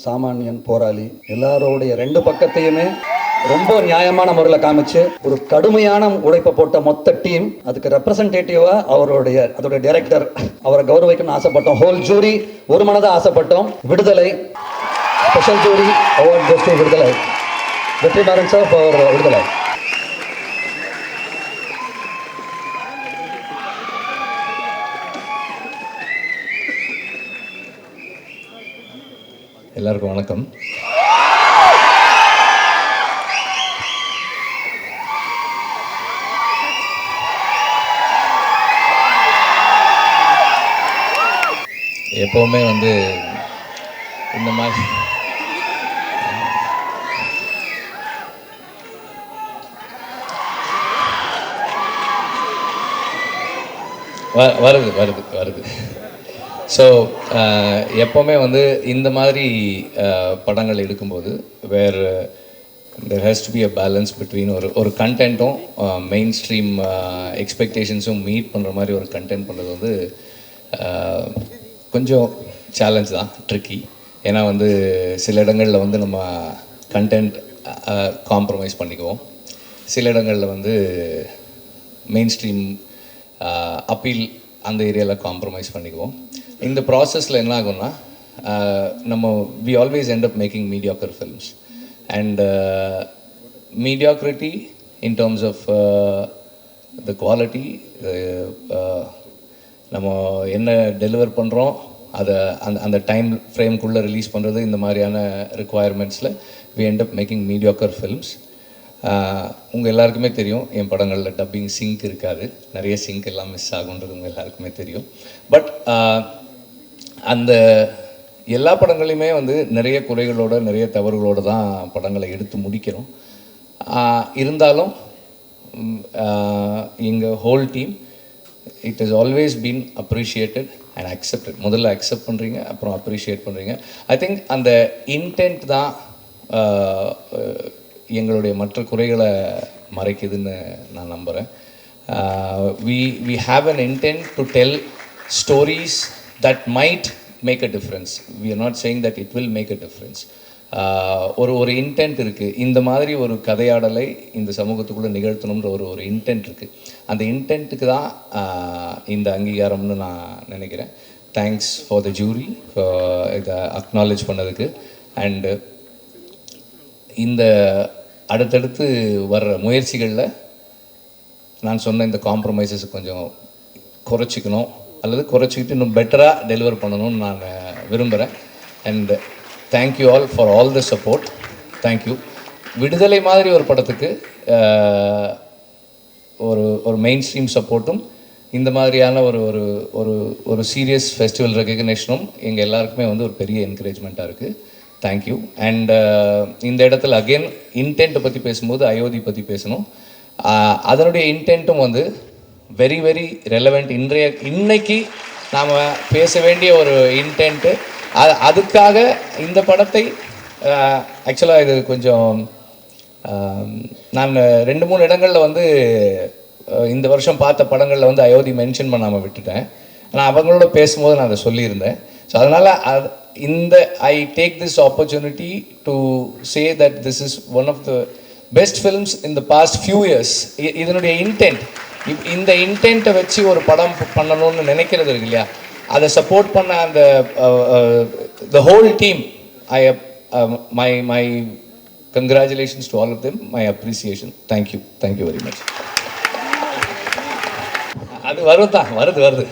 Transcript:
சாமானியன், போராளி எல்லாரோடைய ரெண்டு பக்கத்தையுமே ரொம்ப நியாயமான முறையில் காமிச்சு ஒரு கடுமையான உழைப்பை போட்ட மொத்த டீம், அதுக்கு ரெப்ரசன்டேட்டிவா அதோடைய டைரக்டர், அவரை கௌரவிக்கணும்னு ஆசைப்பட்டோம். ஹோல் ஜூரி ஒரு மனதாக ஆசைப்பட்டோம். விடுதலை special jury award goes to விடுதலை. வெற்றிமாறன் சார் ஃபார் விடுதலை. எல்லாருக்கும் வணக்கம். எப்போவுமே இந்த மாதிரி வருது. ஸோ எப்போவுமே இந்த மாதிரி படங்கள் எடுக்கும்போது there has to be a balance between ஒரு கண்டென்ட்டும் மெயின் ஸ்ட்ரீம் எக்ஸ்பெக்டேஷன்ஸும் மீட் பண்ணுற மாதிரி ஒரு கண்டென்ட் பண்ணுறது கொஞ்சம் சேலஞ்ச் தான், ட்ரிக்கி. ஏன்னா சில இடங்களில் நம்ம கண்டென்ட் காம்ப்ரமைஸ் பண்ணிக்குவோம், சில இடங்களில் மெயின் ஸ்ட்ரீம் அப்பீல் அந்த ஏரியாவில் காம்ப்ரமைஸ் பண்ணிக்குவோம். இந்த ப்ராசஸில் என்ன ஆகும்னா we always end up making mediocre films, and mediocrity in terms of the quality, நம்ம என்ன டெலிவர் பண்ணுறோம் அதை அந்த டைம் ஃப்ரேம்குள்ளே ரிலீஸ் பண்ணுறது, இந்த மாதிரியான ரிக்குவயர்மெண்ட்ஸில் we end up making mediocre films. உங்கள் எல்லாருக்குமே தெரியும், என் படங்களில் டப்பிங் சிங்க் இருக்காது, நிறைய சிங்க் எல்லாம் மிஸ் ஆகுன்றது உங்கள் எல்லாருக்குமே தெரியும். பட் அந்த எல்லா படங்களையுமே நிறைய குறைகளோட நிறைய தவறுகளோடு தான் படங்களை எடுத்து முடிக்கிறோம். இருந்தாலும் எங்கள் whole team it is always been appreciated and accepted. முதல்ல அக்செப்ட் பண்ணுறீங்க, அப்புறம் அப்ரிஷியேட் பண்ணுறீங்க. ஐ திங்க் அந்த இன்டென்ட் தான் எங்களுடைய மற்ற குறைகளை மறைக்குதுன்னு நான் நம்புகிறேன். we have an intent to tell stories that might make a difference. We are not saying that it will make a difference. ஒரு இன்டென்ட் இருக்குது, இந்த மாதிரி ஒரு கதையாடலை இந்த சமூகத்துக்குள்ளே நிகழ்த்தணுன்ற ஒரு இன்டென்ட் இருக்குது. அந்த இன்டென்ட்டுக்கு தான் இந்த அங்கீகாரம்னு நான் நினைக்கிறேன். தேங்க்ஸ் ஃபார் த ஜூரி இதை அக்னாலேஜ் பண்ணதுக்கு. அண்டு இந்த அடுத்தடுத்து வர்ற முயற்சிகளில் நான் சொன்ன இந்த காம்ப்ரமைசஸ் கொஞ்சம் குறைச்சிக்கணும், அல்லது குறைச்சிக்கிட்டு இன்னும் பெட்டராக டெலிவர் பண்ணணும்னு நான் விரும்புகிறேன். And thank you all for all the support. Thank you. விடுதலை மாதிரி ஒரு படத்துக்கு ஒரு மெயின் ஸ்ட்ரீம் சப்போர்ட்டும், இந்த மாதிரியான ஒரு சீரியஸ் ஃபெஸ்டிவல் ரெகக்னேஷனும் எங்கள் எல்லாருக்குமே ஒரு பெரிய என்கரேஜ்மெண்ட்டாக இருக்குது. தேங்க்யூ. அண்ட் இந்த இடத்துல அகெயின் இன்டென்ட்டை பற்றி பேசும்போது அயோத்தி பற்றி பேசணும். அதனுடைய இன்டென்ட்டும் வெரி வெரி ரெலவெண்ட். இன்னைக்கு நாம் பேச வேண்டிய ஒரு இன்டென்ட்டு. அதுக்காக இந்த படத்தை ஆக்சுவலாக இது கொஞ்சம் நான் 2-3 இடங்களில் இந்த வருஷம் பார்த்த படங்களில் அயோத்தி மென்ஷன் பண்ணாமல் விட்டுட்டேன். நான் அவங்களோட பேசும்போது நான் அதை சொல்லியிருந்தேன். ஸோ அதனால் I take this opportunity to say that this is one of the best films in the past few years. இதனுடைய இன்டென்ட், இந்த இன்டென்ட்டை வச்சு ஒரு படம் பண்ணணும்னு நினைக்கிறது இருக்கு இல்லையா, அதை சப்போர்ட் பண்ண அந்த the whole team, my congratulations to all of them, my appreciation. Thank you very much. அது வருது.